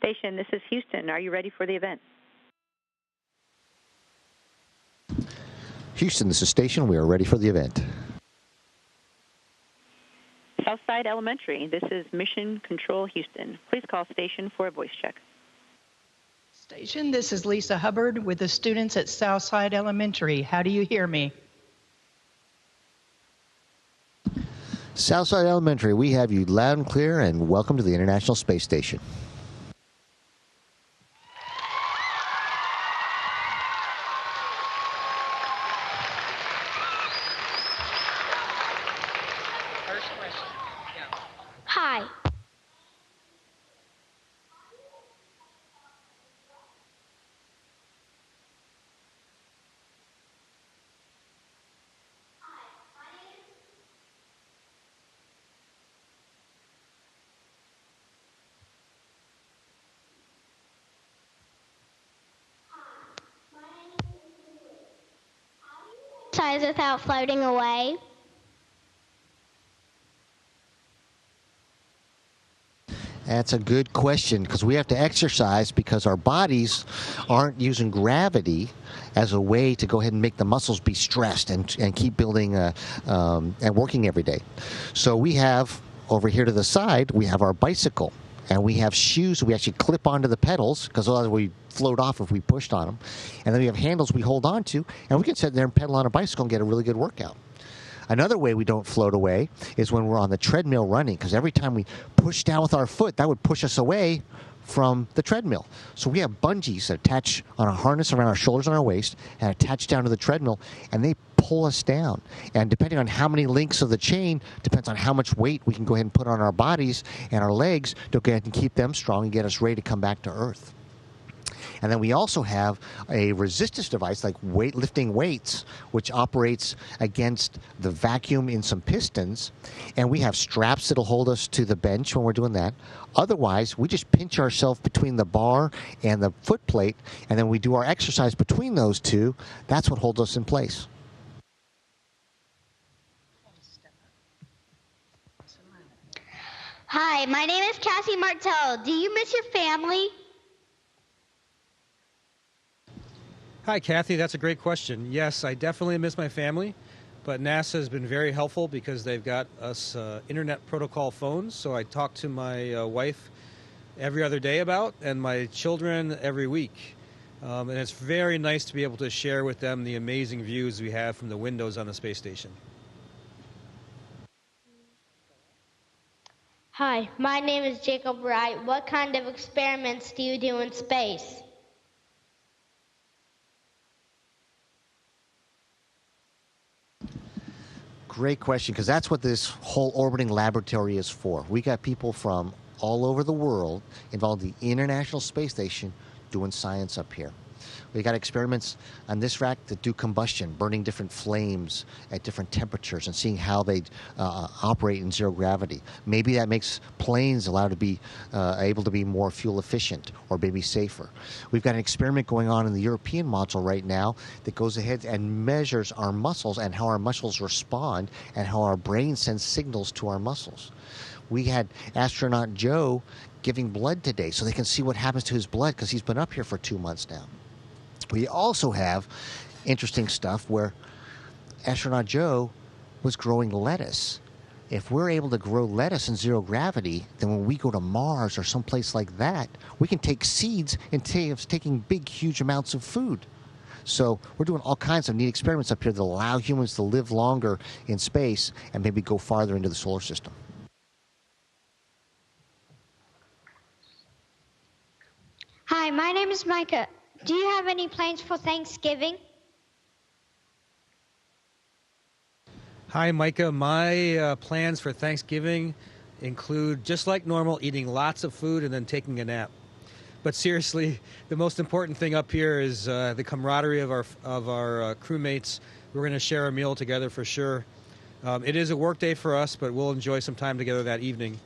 Station, this is Houston. Are you ready for the event? Houston, this is Station. We are ready for the event. Southside Elementary, this is Mission Control Houston. Please call Station for a voice check. Station, this is Lisa Hubbard with the students at Southside Elementary. How do you hear me? Southside Elementary, we have you loud and clear, and welcome to the International Space Station. First question. Yeah. Hi. Size without floating away. That's a good question, because we have to exercise because our bodies aren't using gravity as a way to go ahead and make the muscles be stressed and keep building and working every day. So we have, over here to the side, we have our bicycle. And we have shoes we actually clip onto the pedals, because otherwise we float off if we pushed on them. And then we have handles we hold on to, and we can sit there and pedal on a bicycle and get a really good workout. Another way we don't float away is when we're on the treadmill running, because every time we push down with our foot, that would push us away from the treadmill. So we have bungees that attach on a harness around our shoulders and our waist and attach down to the treadmill, and they pull us down. And depending on how many links of the chain, depends on how much weight we can go ahead and put on our bodies and our legs to go ahead and keep them strong and get us ready to come back to Earth. And then we also have a resistance device like lifting weights, which operates against the vacuum in some pistons. And we have straps that'll hold us to the bench when we're doing that. Otherwise, we just pinch ourselves between the bar and the foot plate, and then we do our exercise between those two. That's what holds us in place. Hi, my name is Cassie Martell. Do you miss your family? Hi, Kathy. That's a great question. Yes, I definitely miss my family, but NASA has been very helpful because they've got us internet protocol phones, so I talk to my wife every other day about, and my children every week. And it's very nice to be able to share with them the amazing views we have from the windows on the space station. Hi, my name is Jacob Wright. What kind of experiments do you do in space? Great question, because that's what this whole orbiting laboratory is for. We got people from all over the world involved in the International Space Station doing science up here. We got experiments on this rack that do combustion, burning different flames at different temperatures and seeing how they operate in zero gravity. Maybe that makes planes allowed to be able to be more fuel efficient or maybe safer. We've got an experiment going on in the European module right now that goes ahead and measures our muscles and how our muscles respond and how our brain sends signals to our muscles. We had astronaut Joe giving blood today so they can see what happens to his blood, because he's been up here for 2 months now. We also have interesting stuff where astronaut Joe was growing lettuce. If we're able to grow lettuce in zero gravity, then when we go to Mars or someplace like that, we can take seeds and taking big, huge amounts of food. So we're doing all kinds of neat experiments up here that allow humans to live longer in space and maybe go farther into the solar system. Hi, my name is Micah. Do you have any plans for Thanksgiving? Hi, Micah. My plans for Thanksgiving include, just like normal, eating lots of food and then taking a nap. But seriously, the most important thing up here is the camaraderie of our crewmates. We're going to share a meal together for sure. It is a work day for us, but we'll enjoy some time together that evening.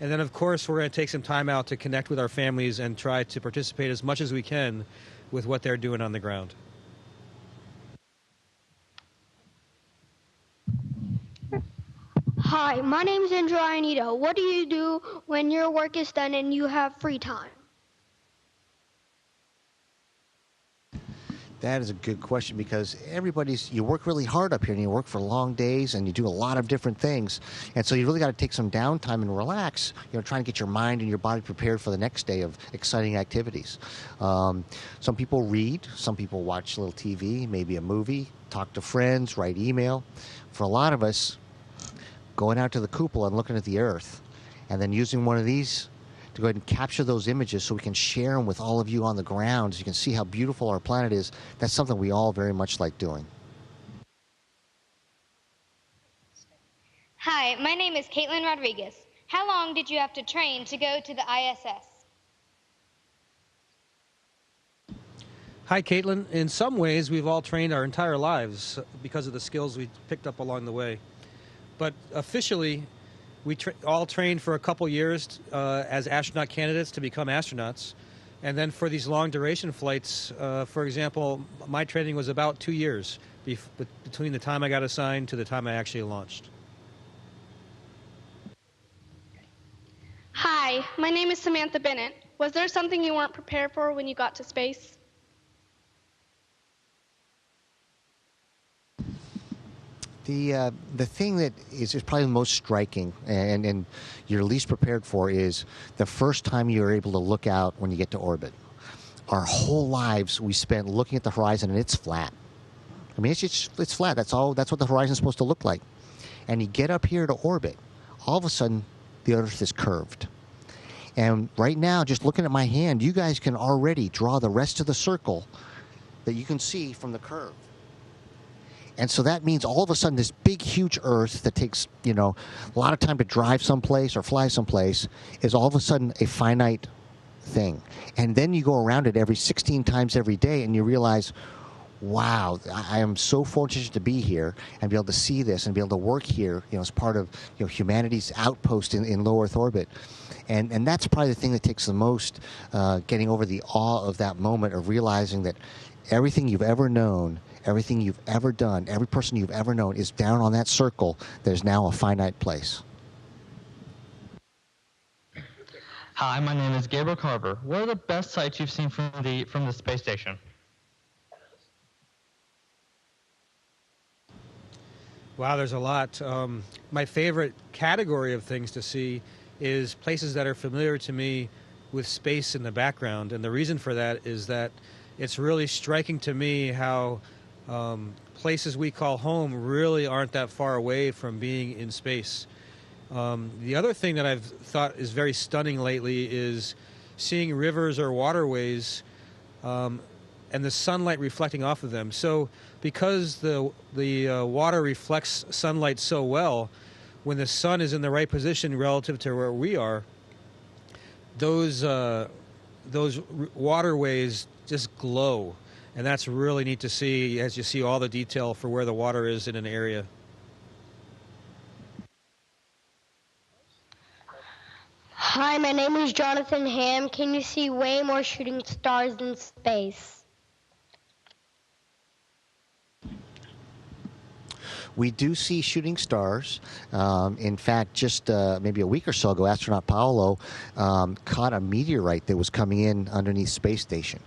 And then, of course, we're going to take some time out to connect with our families and try to participate as much as we can with what they're doing on the ground. Hi, my name is Andrea Anita. What do you do when your work is done and you have free time? That is a good question because you work really hard up here and you work for long days and you do a lot of different things. And so you really got to take some downtime and relax, trying to get your mind and your body prepared for the next day of exciting activities. Some people read, some people watch a little TV, maybe a movie, talk to friends, write email. For a lot of us, going out to the cupola and looking at the earth and then using one of these to go ahead and capture those images so we can share them with all of you on the ground so you can see how beautiful our planet is. That's something we all very much like doing. Hi, my name is Caitlin Rodriguez. How long did you have to train to go to the ISS? Hi, Caitlin. In some ways, we've all trained our entire lives because of the skills we picked up along the way. But officially, we all trained for a couple years as astronaut candidates to become astronauts. And then for these long duration flights, for example, my training was about 2 years between the time I got assigned to the time I actually launched. Hi, my name is Samantha Bennett. Was there something you weren't prepared for when you got to space? The thing that is probably the most striking and you're least prepared for is the first time you're able to look out when you get to orbit. Our whole lives we spent looking at the horizon and it's flat. I mean, it's flat. That's what the horizon's supposed to look like. And you get up here to orbit, all of a sudden the Earth is curved. And right now, just looking at my hand, you guys can already draw the rest of the circle that you can see from the curve. And so that means all of a sudden this big, huge Earth that takes, a lot of time to drive someplace or fly someplace is all of a sudden a finite thing. And then you go around it every 16 times every day and you realize, wow, I am so fortunate to be here and be able to see this and be able to work here, as part of humanity's outpost in low Earth orbit. And that's probably the thing that takes the most, getting over the awe of that moment of realizing that everything you've ever known, everything you've ever done, every person you've ever known is down on that circle that is now a finite place. Hi, my name is Gabriel Carver. What are the best sights you've seen from the space station? Wow, there's a lot. My favorite category of things to see is places that are familiar to me with space in the background. And the reason for that is that it's really striking to me how places we call home really aren't that far away from being in space. The other thing that I've thought is very stunning lately is seeing rivers or waterways and the sunlight reflecting off of them. So because the water reflects sunlight so well, when the sun is in the right position relative to where we are, those waterways just glow. And that's really neat to see as you see all the detail for where the water is in an area. Hi, my name is Jonathan Ham. Can you see way more shooting stars in space? We do see shooting stars. In fact, just maybe a week or so ago, astronaut Paolo caught a meteorite that was coming in underneath space station.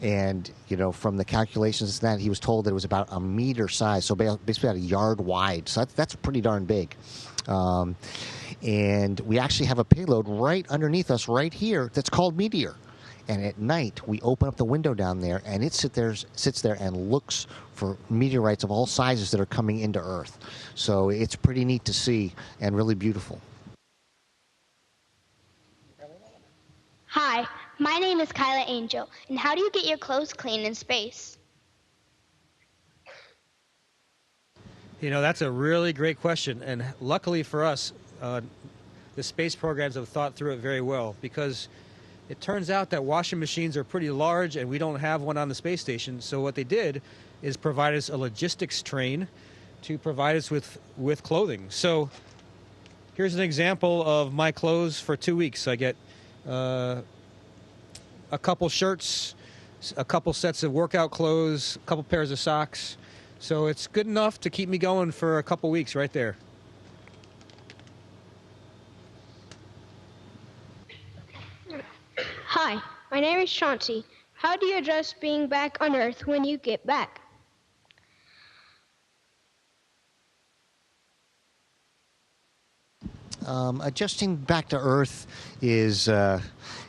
And, from the calculations that he was told that it was about a meter size, so basically about a yard wide. So that's pretty darn big. And we actually have a payload right underneath us right here that's called Meteor. And at night, we open up the window down there, and it sits there and looks for meteorites of all sizes that are coming into Earth. So it's pretty neat to see and really beautiful. Hi, my name is Kyla Angel. And how do you get your clothes clean in space? That's a really great question. And luckily for us, the space programs have thought through it very well, because it turns out that washing machines are pretty large and we don't have one on the space station. So what they did is provide us a logistics train to provide us with clothing. So here's an example of my clothes for 2 weeks. I get a couple shirts, a couple sets of workout clothes, a couple pairs of socks. So it's good enough to keep me going for a couple weeks right there. Hi, my name is Chauncey. How do you address being back on Earth when you get back? Adjusting back to Earth is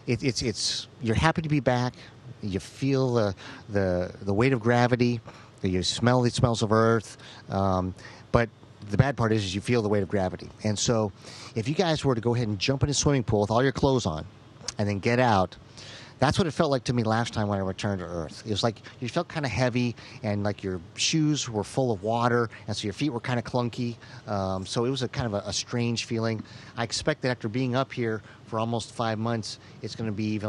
it's you're happy to be back. You feel the weight of gravity. You smell the smells of Earth, but the bad part is you feel the weight of gravity. And so, if you guys were to go ahead and jump in a swimming pool with all your clothes on, and then get out. That's what it felt like to me last time when I returned to Earth. It was like you felt kind of heavy, and like your shoes were full of water, and so your feet were kind of clunky. So it was a kind of a strange feeling. I expect that after being up here for almost 5 months, it's going to be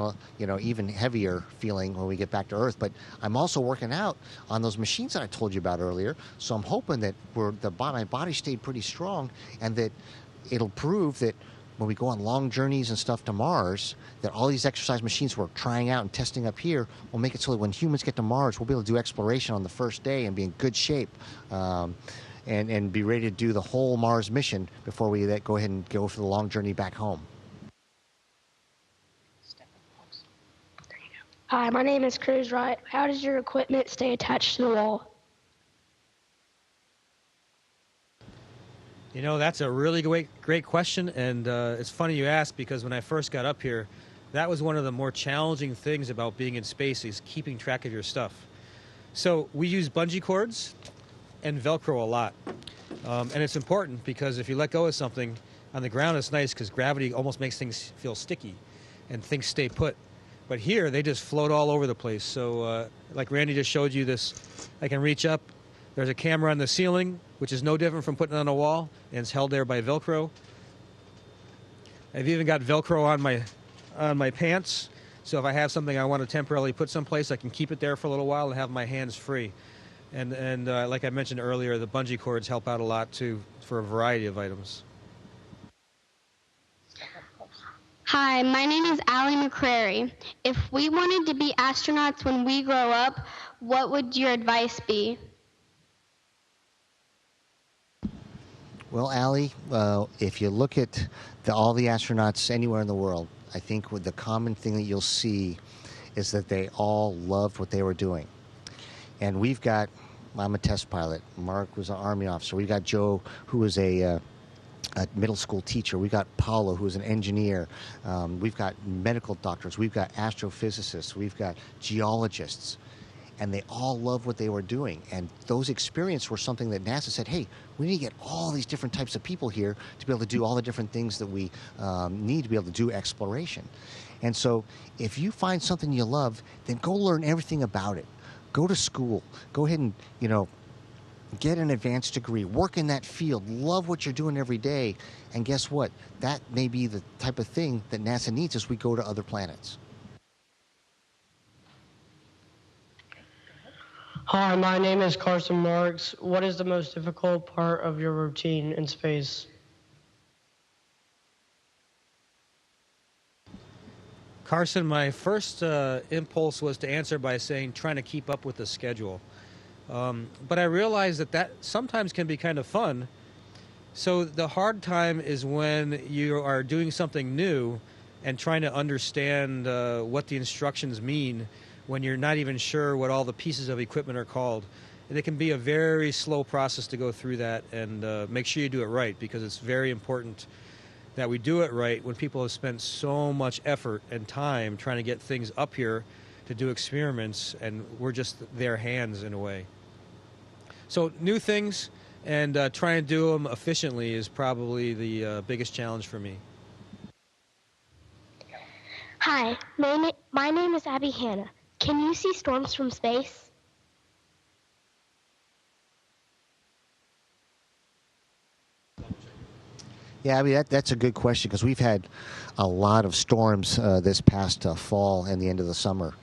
even heavier feeling when we get back to Earth. But I'm also working out on those machines that I told you about earlier. So I'm hoping that my body stayed pretty strong, and that it'll prove that when we go on long journeys and stuff to Mars, that all these exercise machines we're trying out and testing up here will make it so that when humans get to Mars, we'll be able to do exploration on the first day and be in good shape, and be ready to do the whole Mars mission before we go ahead and go for the long journey back home. Hi, my name is Cruz Wright. How does your equipment stay attached to the wall? You know, that's a really great question, and it's funny you ask, because when I first got up here, that was one of the more challenging things about being in space, is keeping track of your stuff. So we use bungee cords and Velcro a lot, and it's important because if you let go of something on the ground, it's nice because gravity almost makes things feel sticky and things stay put. But here, they just float all over the place. So like Randy just showed you this, I can reach up. There's a camera on the ceiling, which is no different from putting it on a wall, and it's held there by Velcro. I've even got Velcro on my pants, so if I have something I want to temporarily put someplace, I can keep it there for a little while and have my hands free. And like I mentioned earlier, the bungee cords help out a lot too for a variety of items. Hi, my name is Allie McCrary. If we wanted to be astronauts when we grow up, what would your advice be? Well, Allie, if you look at all the astronauts anywhere in the world, I think the common thing that you'll see is that they all loved what they were doing. And I'm a test pilot. Mark was an Army officer. We've got Joe, who was a middle school teacher. We've got Paolo, who's an engineer. We've got medical doctors. We've got astrophysicists. We've got geologists. And they all loved what they were doing. And those experiences were something that NASA said, hey, we need to get all these different types of people here to be able to do all the different things that we need to be able to do exploration. And so if you find something you love, then go learn everything about it. Go to school. Go ahead and, get an advanced degree. Work in that field. Love what you're doing every day. And guess what? That may be the type of thing that NASA needs as we go to other planets. Hi, my name is Carson Marks. What is the most difficult part of your routine in space? Carson, my first impulse was to answer by saying trying to keep up with the schedule. But I realized that sometimes can be kind of fun. So the hard time is when you are doing something new and trying to understand what the instructions mean when you're not even sure what all the pieces of equipment are called. And it can be a very slow process to go through that, and make sure you do it right, because it's very important that we do it right when people have spent so much effort and time trying to get things up here to do experiments, and we're just their hands in a way. So new things and trying to do them efficiently is probably the biggest challenge for me. Hi, my name is Abby Hanna. Can you see storms from space? Yeah, I mean, that's a good question, because we've had a lot of storms this past fall and the end of the summer.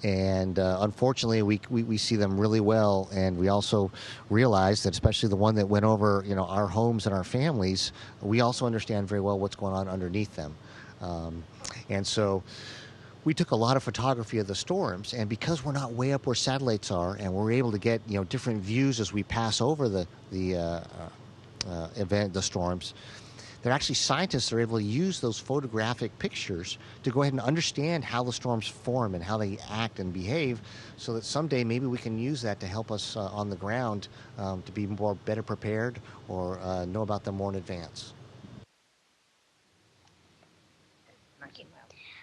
And unfortunately, we see them really well, and we also realize that, especially the one that went over our homes and our families, we also understand very well what's going on underneath them. And so we took a lot of photography of the storms, and because we're not way up where satellites are, and we're able to get different views as we pass over the storms, that actually scientists are able to use those photographic pictures to go ahead and understand how the storms form and how they act and behave, so that someday maybe we can use that to help us on the ground to be better prepared or know about them more in advance.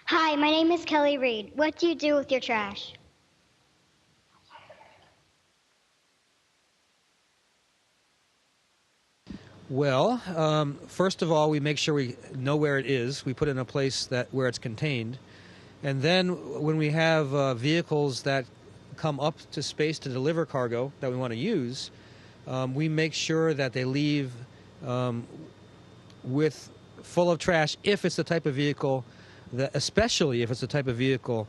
Hi, my name is Kelly Reed. What do you do with your trash? Well, first of all, we make sure we know where it is. We put it in a place where it's contained. And then when we have vehicles that come up to space to deliver cargo that we want to use, we make sure that they leave full of trash if it's the type of vehicle especially if it's the type of vehicle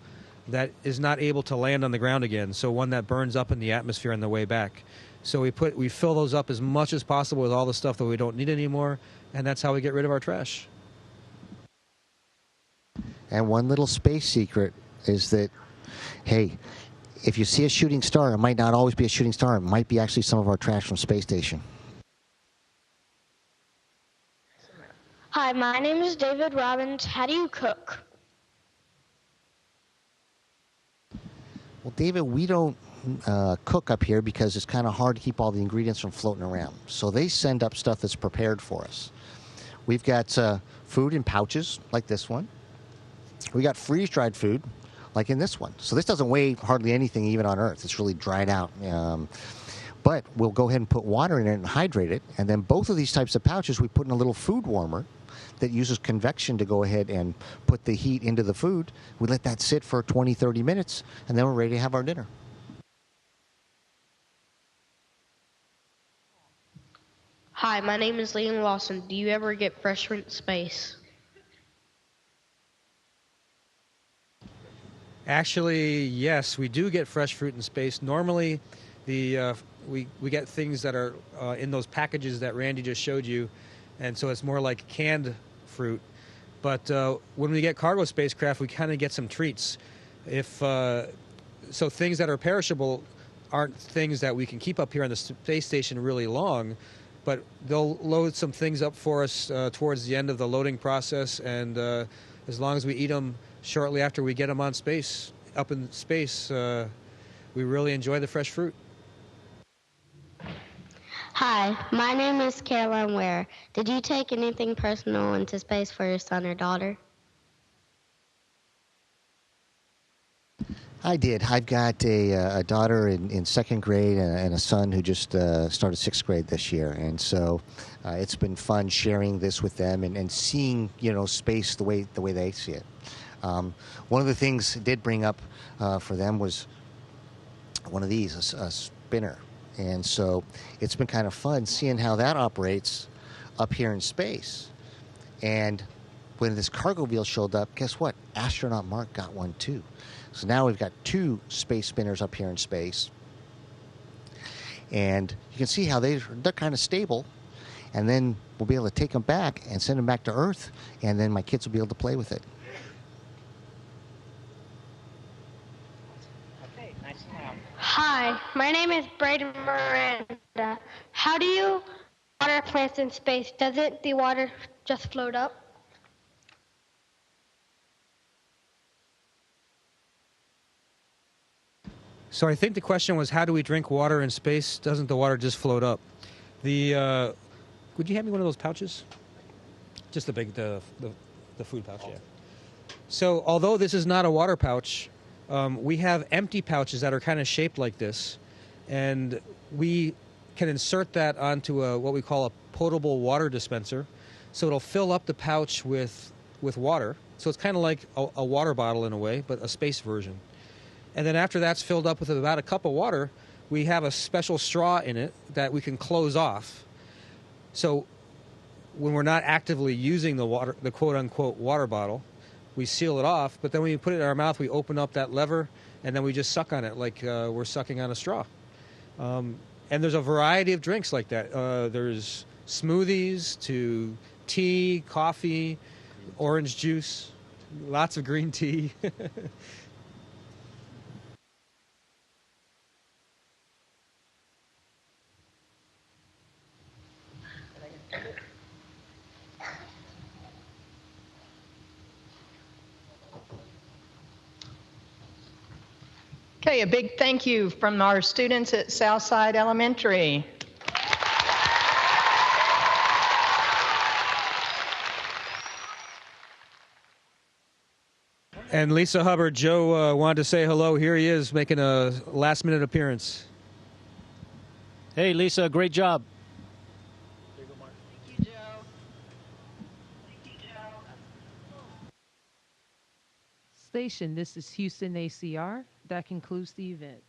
that is not able to land on the ground again, so one that burns up in the atmosphere on the way back. So we fill those up as much as possible with all the stuff that we don't need anymore, and that's how we get rid of our trash. And one little space secret is that, hey, if you see a shooting star, it might not always be a shooting star. It might be actually some of our trash from space station. Hi, my name is David Robbins. How do you cook? Well, David, we don't cook up here because it's kind of hard to keep all the ingredients from floating around. So they send up stuff that's prepared for us. We've got food in pouches like this one. We got freeze-dried food like in this one. So this doesn't weigh hardly anything even on Earth. It's really dried out. But we'll go ahead and put water in it and hydrate it. And then both of these types of pouches we put in a little food warmer that uses convection to go ahead and put the heat into the food. We let that sit for 20, 30 minutes, and then we're ready to have our dinner. Hi, my name is Liam Lawson. Do you ever get fresh fruit in space? Actually, yes, we do get fresh fruit in space. Normally, we get things that are in those packages that Randy just showed you, and so it's more like canned fruit. But when we get cargo spacecraft, we kind of get some treats. So things that are perishable aren't things that we can keep up here on the space station really long, but they'll load some things up for us towards the end of the loading process, and as long as we eat them shortly after we get them on space, up in space, we really enjoy the fresh fruit. Hi, my name is Caroline Ware. Did you take anything personal into space for your son or daughter? I did. I've got a daughter in second grade and a son who just started sixth grade this year, and so it's been fun sharing this with them and seeing space the way they see it. One of the things it did bring up for them was one of these, a spinner. And so it's been kind of fun seeing how that operates up here in space. And when this cargo wheel showed up, guess what? Astronaut Mark got one too. So now we've got 2 space spinners up here in space. And you can see how they're kind of stable. And then we'll be able to take them back and send them back to Earth. And then my kids will be able to play with it. Hi, my name is Braden Miranda. How do you water plants in space? Doesn't the water just float up? So I think the question was, how do we drink water in space? Doesn't the water just float up? Would you hand me one of those pouches? Just the big, the food pouch, yeah. So although this is not a water pouch, we have empty pouches that are kind of shaped like this, and we can insert that onto what we call a potable water dispenser. So it'll fill up the pouch with water. So it's kind of like a water bottle in a way, but a space version. And then after that's filled up with about a cup of water, we have a special straw in it that we can close off. So when we're not actively using the quote-unquote water bottle, we seal it off, but then when we put it in our mouth, we open up that lever, and then we just suck on it like we're sucking on a straw. And there's a variety of drinks like that. There's smoothies to tea, coffee, orange juice, lots of green tea. Okay, a big thank you from our students at Southside Elementary. And Lisa Hubbard, Joe wanted to say hello. Here he is making a last-minute appearance. Hey, Lisa, great job. Thank you, Joe. Station, this is Houston ACR. That concludes the event.